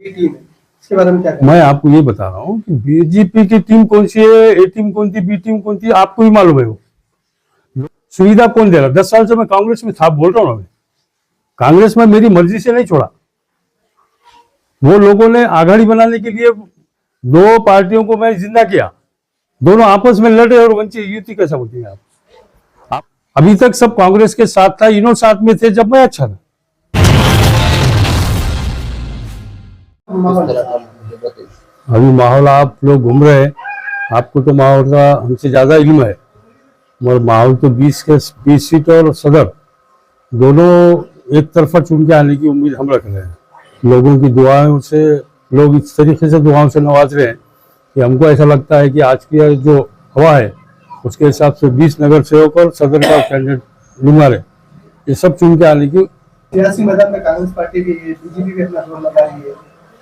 Team है, इसके बारे में क्या मैं आपको ये बता रहा हूँ कि बीजेपी की टीम कौन सी है, ए टीम कौन थी, बी टीम कौन थी, आपको भी मालूम है। वो सुविधा कौन दे रहा? 10 साल से मैं कांग्रेस में था, बोल रहा हूँ ना, मैं कांग्रेस में मेरी मर्जी से नहीं छोड़ा। वो लोगों ने आघाड़ी बनाने के लिए दो पार्टियों को मैं जिंदा किया, दोनों आपस में लड़े और वंचित युति कैसा बोलती है आप? अभी तक सब कांग्रेस के साथ था, इन्हों साथ में थे जब मैं अच्छा था। अभी माहौल आप लोग घूम रहे हैं, आपको तो माहौल का हमसे ज्यादा इल्म है, मगर माहौल तो 20 सीट और सदर दोनों एक तरफा चुन के आने की उम्मीद हम रख रहे हैं। लोगों की दुआओं से, लोग इस तरीके से दुआओं से नवाज रहे हैं कि हमको ऐसा लगता है कि आज की जो हवा है उसके हिसाब से 20 नगर सेवक और सदर का कैंडिडेट लूंगा रहे, ये सब चुन के आने की। सियासी मैदान में कांग्रेस पार्टी भी है, बीजेपी भी अपना रोल लगा रही है,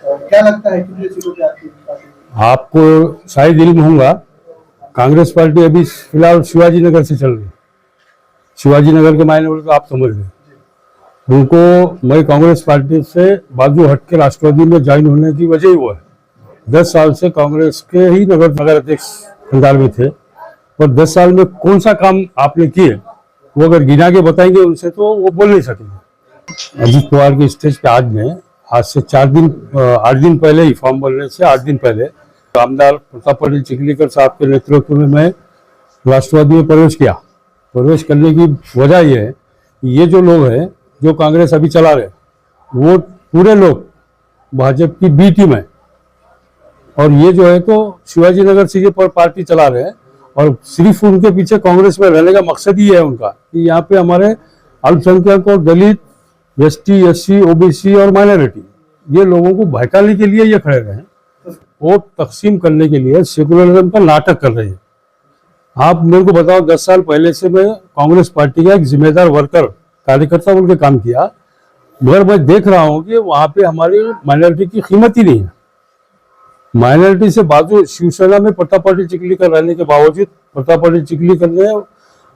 क्या लगता है कितने सीटों पे आपकी पार्टी? आपको शायद इल्म होगा, कांग्रेस पार्टी अभी फिलहाल शिवाजी नगर से चल रही है। शिवाजी नगर के मायने बोले तो आप समझ गए। उनको मैं कांग्रेस पार्टी से बाजू हट के राष्ट्रवादी में ज्वाइन होने की वजह ही वो है। 10 साल से कांग्रेस के ही नगर अध्यक्ष खंडार में थे, और 10 साल में कौन सा काम आपने किए वो अगर गिना के बताएंगे उनसे तो वो बोल नहीं सकेंगे। अजीत पवार के स्टेज पे आज से 8 दिन पहले ही, फॉर्म भरने से 8 दिन पहले आमदार प्रताप पाटिल चिखलीकर साहब के नेतृत्व में मैं राष्ट्रवादी में प्रवेश किया। प्रवेश करने की वजह यह है कि ये जो लोग हैं जो कांग्रेस अभी चला रहे, वो पूरे लोग भाजपा की बी टीम है, और ये जो है तो शिवाजी नगर से ये पार्टी चला रहे हैं, और सिर्फ उनके पीछे कांग्रेस में रहने का मकसद ही है उनका कि यहाँ पे हमारे अल्पसंख्यक और दलित, एसटी, एससी, ओबीसी और माइनॉरिटी, ये लोगों को बहकाने के लिए ये खड़े रहे हैं, वोट तकसीम करने के लिए सेकुलरिज्म का नाटक कर रहे हैं। आप मेरे को बताओ, 10 साल पहले से मैं कांग्रेस पार्टी का एक जिम्मेदार वर्कर, कार्यकर्ता बोल के काम किया, मगर मैं देख रहा हूँ कि वहां पे हमारी माइनॉरिटी की कीमत ही नहीं है। माइनॉरिटी से बाजू शिवसेना में प्रताप पाटिल चिखलीकर रहने के बावजूद, प्रताप पाटिल चिखलीकर ने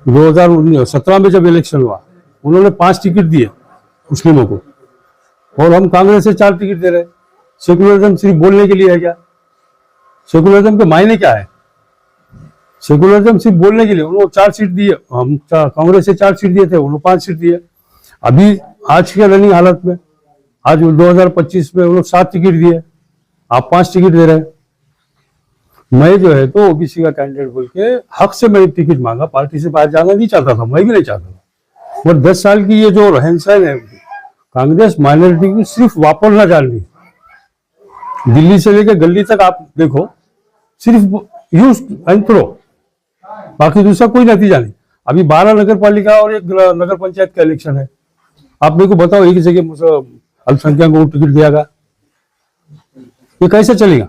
2017 में जब इलेक्शन हुआ उन्होंने 5 टिकट दिए मुस्लिमों को, और हम कांग्रेस से 4 टिकट दे रहे। सेकुलरिज्म सिर्फ बोलने के लिए है क्या? सेकुलरिज्म के मायने क्या है? सेकुलरिज्म सिर्फ बोलने के लिए। उन्होंने 4 सीट दिए, हम कांग्रेस से 4 सीट दिए थे, उन्होंने 5 सीट दिए। अभी आज के रनिंग हालत में, आज 2025 में उन्होंने 7 टिकट दिए, आप 5 टिकट दे रहे हैं। मैं जो है तो ओबीसी का कैंडिडेट बोल के हक से मैंने टिकट मांगा, पार्टी से बाहर जाना नहीं चाहता था, मैं भी नहीं चाहता था। और 10 साल की ये जो रहन सहन है, कांग्रेस माइनॉरिटी की सिर्फ वापरना जान रही। दिल्ली से लेकर गली तक आप देखो, सिर्फ यूज एंड थ्रो, बाकी दूसरा कोई नतीजा नहीं। अभी 12 नगर पालिका और 1 नगर पंचायत का इलेक्शन है, आप मेरे को बताओ एक जगह अल्पसंख्यक को टिकट दिया गया, ये कैसे चलेगा?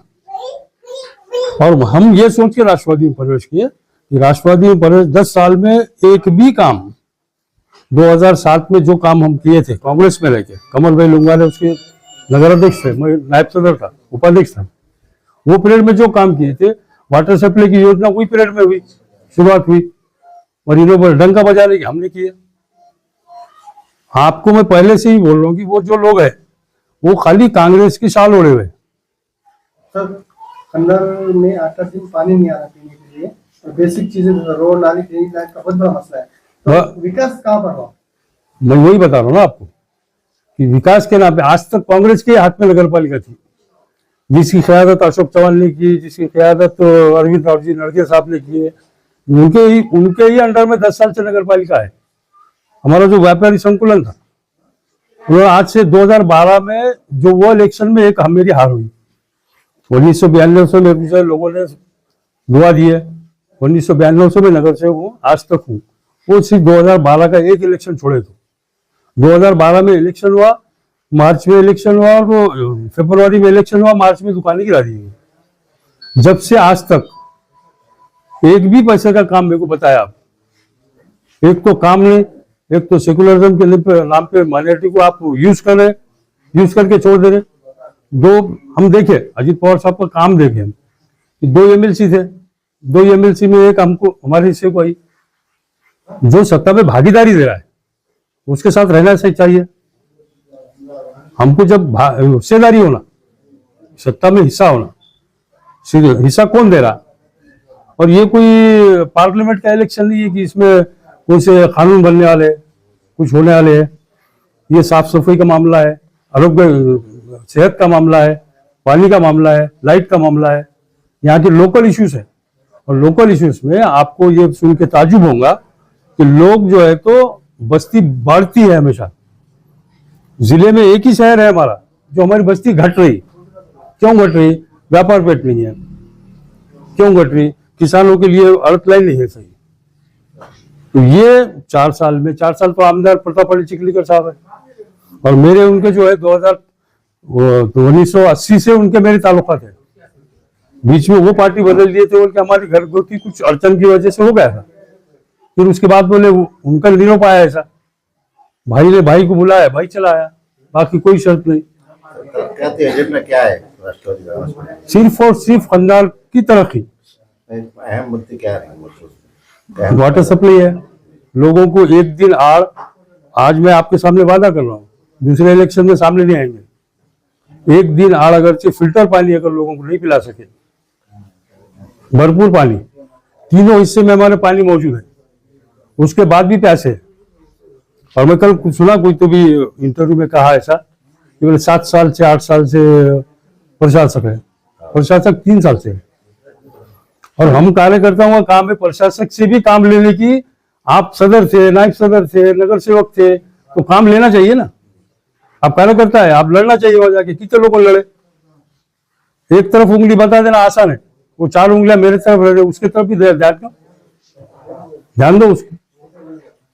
और हम ये सोच के राष्ट्रवादी में प्रवेश किए कि राष्ट्रवादी में प्रवेश 10 साल में एक भी काम, 2007 में जो काम हम किए थे कांग्रेस में रहकर, कमल भाई लुंगारे उसके नगर अध्यक्ष थे, मैं नायब सदर था, उपाध्यक्ष था, वो पीरियड में जो काम किए थे, वाटर सप्लाई की योजना वही पीरियड में हुई, शुरुआत हुई, और इन लोगों डंका बजाने की हमने किया। आपको मैं पहले से ही बोल रहा हूँ कि वो जो लोग हैं वो खाली कांग्रेस की शाल ओढ़े हुए। सर, खंडर में 8 दिन पानी नहीं आ रहा पीने के लिए, और बेसिक चीजें, रोड, नाली, ड्रेनेज लाइन का बहुत बड़ा मसला है, तो विकास कहाँ पर हुआ? मैं वही बता रहा हूँ ना आपको कि विकास के नाम पे आज तक कांग्रेस के हाथ में नगर पालिका थी, जिसकी क़यादत अशोक चौहान ने की, जिसकी क़यादत अरविंद राव जी नड़के साहब ने की है, उनके ही अंडर में 10 साल से नगर पालिका है। हमारा जो व्यापारी संकुलन था, वो आज से 2012 में जो वो इलेक्शन में एक मेरी हार हुई, 1992 में मुझे लोगों ने दुआ दी है, 1992 से मैं नगर से हूँ, आज तक हूँ। वो सिर्फ 2012 का एक इलेक्शन छोड़े तो 2012 में इलेक्शन हुआ, मार्च में इलेक्शन हुआ, और फरवरी में इलेक्शन हुआ, मार्च में दुकानें गिरा दी गई। जब से आज तक एक भी पैसे का काम मेरे को बताया आप, एक तो काम नहीं, एक तो सेकुलरिज्म के नाम पे माइनॉरिटी को आप यूज कर रहे, यूज करके छोड़ दे रहे। दो हम देखे, अजीत पवार साहब का काम देखे हम, 2 एमएलसी थे, 2 एमएलसी में एक हमको हमारे हिस्से को आई। जो सत्ता में भागीदारी दे रहा है उसके साथ रहना सही चाहिए। हमको जब हिस्सेदारी होना, सत्ता में हिस्सा होना, सीधे हिस्सा कौन दे रहा? और ये कोई पार्लियामेंट का इलेक्शन नहीं है कि इसमें कौन से कानून बनने वाले हैं, कुछ होने वाले हैं। ये साफ सफाई का मामला है, आरोग्य सेहत का मामला है, पानी का मामला है, लाइट का मामला है, यहाँ के लोकल इश्यूज है। और लोकल इश्यूज में आपको ये सुन के ताजुब होगा कि लोग जो है तो बस्ती बढ़ती है हमेशा। जिले में एक ही शहर है हमारा जो हमारी बस्ती घट रही। क्यों घट रही? व्यापार पेट नहीं है। क्यों घट रही? किसानों के लिए अर्थ लाइन नहीं है सही। तो ये 4 साल में, 4 साल तो आमदार प्रताप अली चिखलीकर साहब है, और मेरे उनके जो है 1980 से उनके मेरे ताल्लुकात है। बीच में वो पार्टी बदल दिए थे, बोल हमारी घर की कुछ अड़चन की वजह से हो गया था। फिर उसके बाद बोले उनका नहीं हो पाया ऐसा, भाई ने भाई को बुलाया, भाई चला आया, बाकी कोई शर्त नहीं। कहते हैं एजेंडा क्या है राष्ट्रवादी कांग्रेस में? सिर्फ और सिर्फ खंडार की तरक्की। अहम मुद्दे क्या है? वाटर सप्लाई है। लोगों को एक दिन आड़, आज मैं आपके सामने वादा कर रहा हूँ, दूसरे इलेक्शन में सामने नहीं आएंगे। एक दिन आड़ अगर से फिल्टर पानी अगर लोगों को नहीं पिला सके, भरपूर पानी, तीनों हिस्से में हमारे पानी मौजूद है, उसके बाद भी प्यासे है। और मैं कल सुना कोई तो भी इंटरव्यू में कहा ऐसा कि बोले 7 साल से 8 साल से प्रशासक है, प्रशासक 3 साल से है। और हम कार्यकर्ताओं का काम है प्रशासक से भी काम लेने की। आप सदर थे, नायब सदर थे, नगर सेवक थे, तो काम लेना चाहिए ना। आप कार्यकर्ता है, आप लड़ना चाहिए वहां जाके। कितने लोगों लड़े? एक तरफ उंगली बता देना आसान है, वो 4 उंगलियां मेरे तरफ रह, उसके तरफ भी ध्यान दो उसको।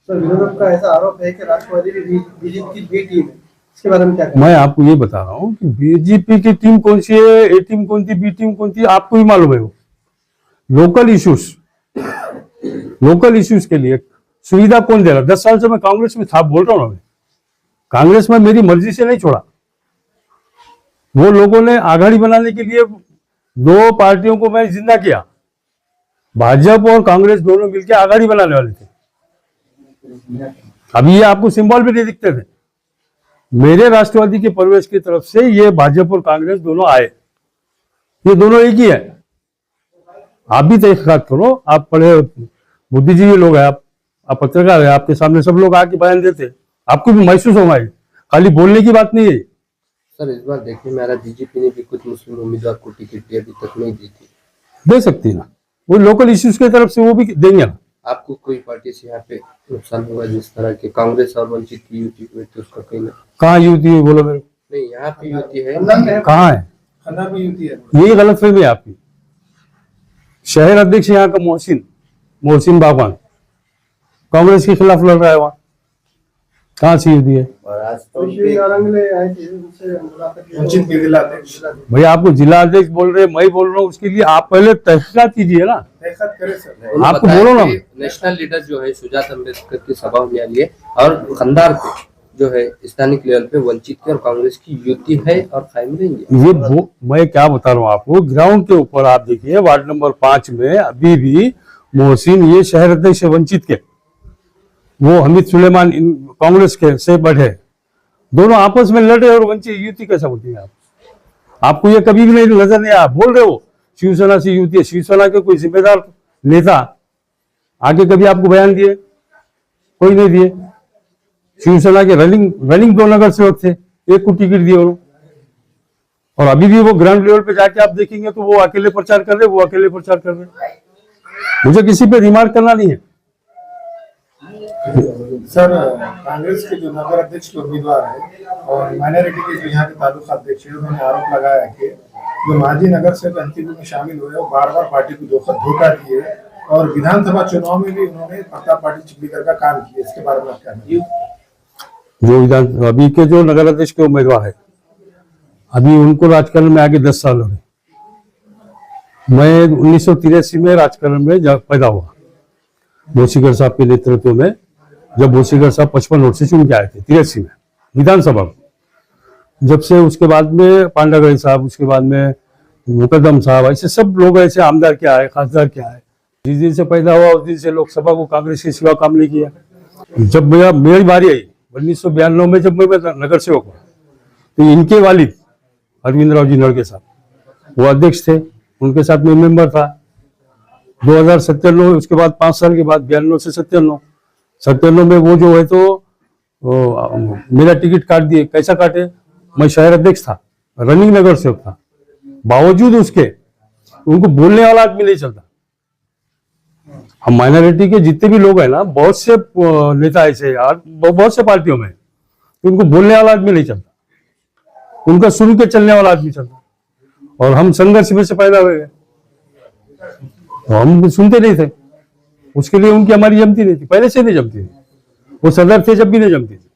सर, विरोध का ऐसा आरोप है कि राष्ट्रवादी भी बीजेपी की बी टीम है, इसके बारे में क्या कहें? मैं आपको ये बता रहा हूँ कि बीजेपी की टीम कौन सी है, ए टीम कौन सी, बी टीम कौन सी, आपको ही मालूम है। वो लोकल इश्यूज के लिए सुविधा कौन दे रहा? 10 साल से मैं कांग्रेस में था, बोल रहा हूँ मैं कांग्रेस में मेरी मर्जी से नहीं छोड़ा। वो लोगों ने आघाड़ी बनाने के लिए 2 पार्टियों को मैं जिंदा किया। भाजपा और कांग्रेस दोनों मिलकर आघाड़ी बनाने वाले थे। अभी ये आपको सिंबल भी नहीं दिखते थे। मेरे राष्ट्रवादी के प्रवेश की तरफ से ये भाजपा और कांग्रेस दोनों आए। ये दोनों एक ही है। आप भी तहकीकात करो, आप बड़े बुद्धिजीवी लोग हैं, आप पत्रकार है, आपके सामने सब लोग आके बयान देते, आपको भी महसूस होगा। खाली बोलने की बात नहीं है। सर, इस बार देखने में आ रहा बीजेपी ने भी कुछ मुस्लिम उम्मीदवार को टिकट दी, अभी तक नहीं दी थी। दे सकती ना, वो लोकल इश्यूज की तरफ से वो भी देंगे ना। आपको कोई पार्टी से यहाँ पे नुकसान होगा? जिस तरह के कांग्रेस और वंचित की युति हुई थी उसका कहीं ना कहाँ युति है बोलो मेरे को? नहीं, यहाँ पे युति है। कहाँ है? खंडार में युति है। यही गलतफहमी है आपकी। शहर अध्यक्ष यहाँ का मोहसिन बागवान कांग्रेस के खिलाफ लड़ रहा है, वहां कहाँ से युति है? और आज तो वंचित के जिला अध्यक्ष भैया आपको जिला अध्यक्ष बोल रहे, मैं बोल रहा हूँ, उसके लिए आप पहले तहकीकात कीजिए ना। तहकीकात करें सर। उन्होंने आपको बताया बोलो ना। कि नेशनल लीडर जो है सुजात अम्बेडकर की सभा होने वाली है, और खंडार पे जो है स्थानीय लेवल पे वंचित की और कांग्रेस की युति है और कायम रहेंगे। ये मैं क्या बता रहा हूँ आपको, ग्राउंड के ऊपर आप देखिए, वार्ड नंबर 5 में अभी भी मोहसिन, ये शहर अध्यक्ष वंचित के, वो हमीद सुलेमान कांग्रेस के से बढ़े, दोनों आपस में लड़े और वंचित युति कैसा बोलती है? आपको ये कभी भी नहीं नजर नहीं आया? बोल रहे हो शिवसेना से युति है, शिवसेना के कोई जिम्मेदार नेता आगे कभी आपको बयान दिए? कोई नहीं दिए। शिवसेना के रनिंग 2 नगर सेवक थे, एक को टिकट दिए और अभी भी वो ग्राउंड लेवल पे जाके आप देखेंगे तो वो अकेले प्रचार कर रहे। मुझे किसी पे रिमार्क करना नहीं है। सर, कांग्रेस के जो नगर अध्यक्ष के उम्मीदवार है और माइनॉरिटी के जो यहाँ के तालुका अध्यक्ष है, उन्होंने आरोप लगाया कि जो माजी नगर सेवक अंतिम में शामिल हुए वो बार पार्टी को धोखा दिए और विधानसभा चुनाव में भी उन्होंने प्रताप पाटिल चिखलीकर का काम किया। इसके बारे में आप क्या कहेंगे? जो अभी के जो नगर अध्यक्ष के उम्मीदवार है, अभी उनको राजकारण में आगे 10 साल हो गए। मैं 1983 में राजकारण में पैदा हुआ, भोसीकर साहब के नेतृत्व में, जब भोसीकर साहब 55 वोट से चुन के आए थे 83 में विधानसभा में। जब से उसके बाद में पांडागढ़ी साहब, उसके बाद में मुकदम साहब, ऐसे सब लोग ऐसे आमदार क्या है, खासदार क्या है। जिस दिन से पैदा हुआ उस दिन से लोकसभा को कांग्रेस के सिवा काम नहीं किया। जब मेरी बारी आई 1992 में, जब मैं नगर सेवक हुआ, तो इनके वालिद अरविंद राव जी नड़के साहब वो अध्यक्ष थे, उनके साथ में मेंबर था। 2097 उसके बाद 5 साल के बाद 92 से 97 में वो जो है तो मेरा टिकट काट दिए। कैसा काटे? मैं शहर अध्यक्ष था, रनिंग नगर सेवक था, बावजूद उसके उनको बोलने वाला आदमी नहीं चलता। हम माइनॉरिटी के जितने भी लोग हैं ना, बहुत से नेता ऐसे यार, बहुत से पार्टियों में उनको बोलने वाला आदमी नहीं चलता, उनका सुन के चलने वाला आदमी चलता। और हम संघर्ष में से पैदा हुए, तो हम सुनते नहीं थे, उसके लिए उनकी हमारी जमती नहीं थी, पहले से नहीं जमती थी। वो सदर थे जब भी नहीं जमती थी।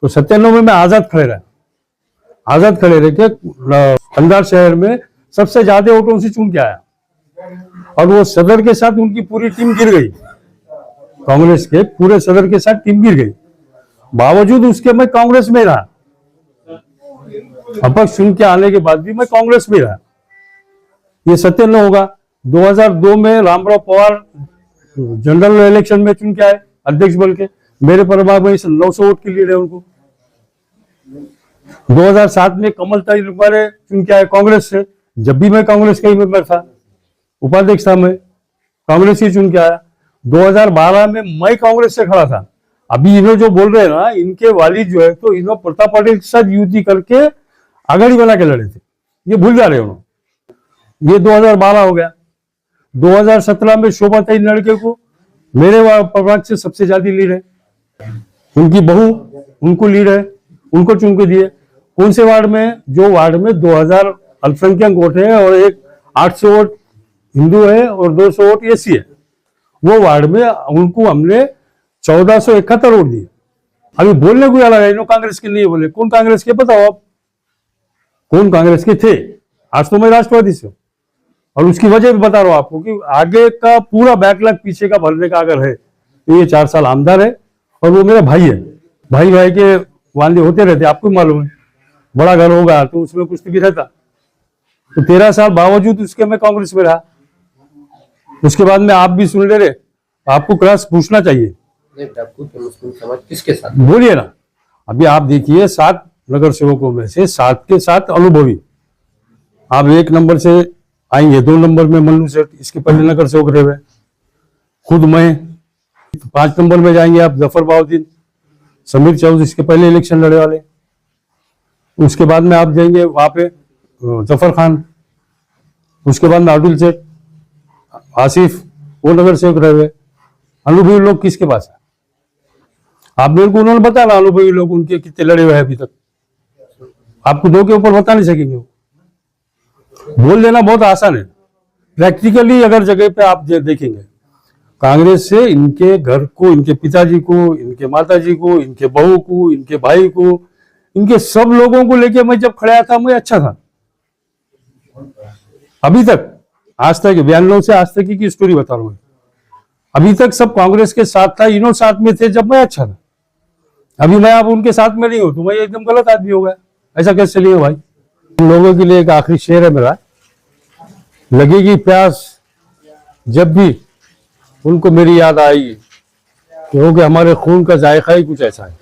तो 97 में आजाद खड़े रहे के कंधार शहर में सबसे ज्यादा वोटों से चुन के आया, और वो सदर के साथ उनकी पूरी टीम गिर गई, कांग्रेस के पूरे सदर के साथ टीम गिर गई। बावजूद उसके मैं कांग्रेस में रहा, अपक्ष चुन के आने के बाद भी मैं कांग्रेस में रहा। ये सत्य न होगा। 2002 में रामराव पवार जनरल इलेक्शन में चुन के आए अध्यक्ष बन के, मेरे प्रभाव में 900 वोट की लीड है उनको। 2007 में कमल ताई चुन के आए कांग्रेस से, जब भी मैं कांग्रेस का ही मेंबर था, उपाध्यक्ष था, मैं कांग्रेस ही चुन के आया। 2012 में मैं कांग्रेस से खड़ा था। अभी इन्हों जो बोल रहे हैं ना, इनके वालिद जो है तो इन्हों प्रताप पाटिल के साथ युति करके आघाड़ी बना के लड़े थे, ये भूल जा रहे हैं उन्होंने। ये 2012 हो गया। 2017 में शोभा ताई लड़के को मेरे प्रभाग से सबसे ज्यादा लीड है, उनकी बहू उनको लीड है, उनको चुन के दिए। कौन से वार्ड में? जो वार्ड में 2000 अल्पसंख्यक वोट है और एक 800 वोट हिंदू है और 200 वोट एसी है, वो वार्ड में उनको हमने 1471 वोट दिए। अभी बोलने को अलग है, कांग्रेस के नहीं बोले। कौन कांग्रेस के? बताओ आप, कौन कांग्रेस के थे? आज तो मैं राष्ट्रवादी से हूं, और उसकी वजह भी बता रहा हूं आपको कि आगे का पूरा बैकलॉग पीछे का भरने का अगर है तो ये 4 साल आमदार है, और वो मेरा भाई है। भाई के वादे होते रहते, आपको मालूम है। बड़ा घर होगा तो उसमें कुछ भी रहता। तो 13 साल बावजूद उसके मैं कांग्रेस में रहा। उसके बाद में आप भी सुन ले रहे, आपको क्रॉस पूछना चाहिए। मुस्लिम समाज किसके साथ? बोलिए ना। अभी आप देखिए 7 नगर सेवकों में से 7 के 7 अनुभवी। आप 1 नंबर से आएंगे, 2 नंबर में मन्नू सेठ, इसके पहले नगर सेवक रहे हुए, खुद मैं। 5 नंबर में जाएंगे आप जफर बाउद्दीन, समीर चौधरी, इसके पहले इलेक्शन लड़े वाले। उसके बाद में आप जाएंगे वहां पे जफर खान, उसके बाद में अब्दुल सेठ, आसिफ, वो नगर सेवक रहे हुए। अनुभवी लोग किसके पास है? आप मेरे को उन्होंने बताया ना, अनुभवी लोग उनके कितने लड़े हुए हैं अभी तक। आपको 2 के ऊपर बता नहीं सकेंगे। वो बोल देना बहुत आसान है, प्रैक्टिकली अगर जगह पे आप देखेंगे, कांग्रेस से इनके घर को, इनके पिताजी को, इनके माताजी को, इनके बहू को, इनके भाई को, इनके सब लोगों को लेके मैं जब खड़ा था, मैं अच्छा था। अभी तक, आज तक 92 से आज तक की स्टोरी बता रहा हूं। अभी तक सब कांग्रेस के साथ था, इन्हों साथ में थे जब मैं अच्छा था। अभी मैं अब उनके साथ में नहीं हूं तो मैं एकदम गलत आदमी हो गया। ऐसा कैसे चलिए भाई? उन लोगों के लिए एक आखिरी शेर है मेरा, लगेगी प्यास जब भी उनको मेरी याद आएगी, क्योंकि हमारे खून का जायका ही कुछ ऐसा है।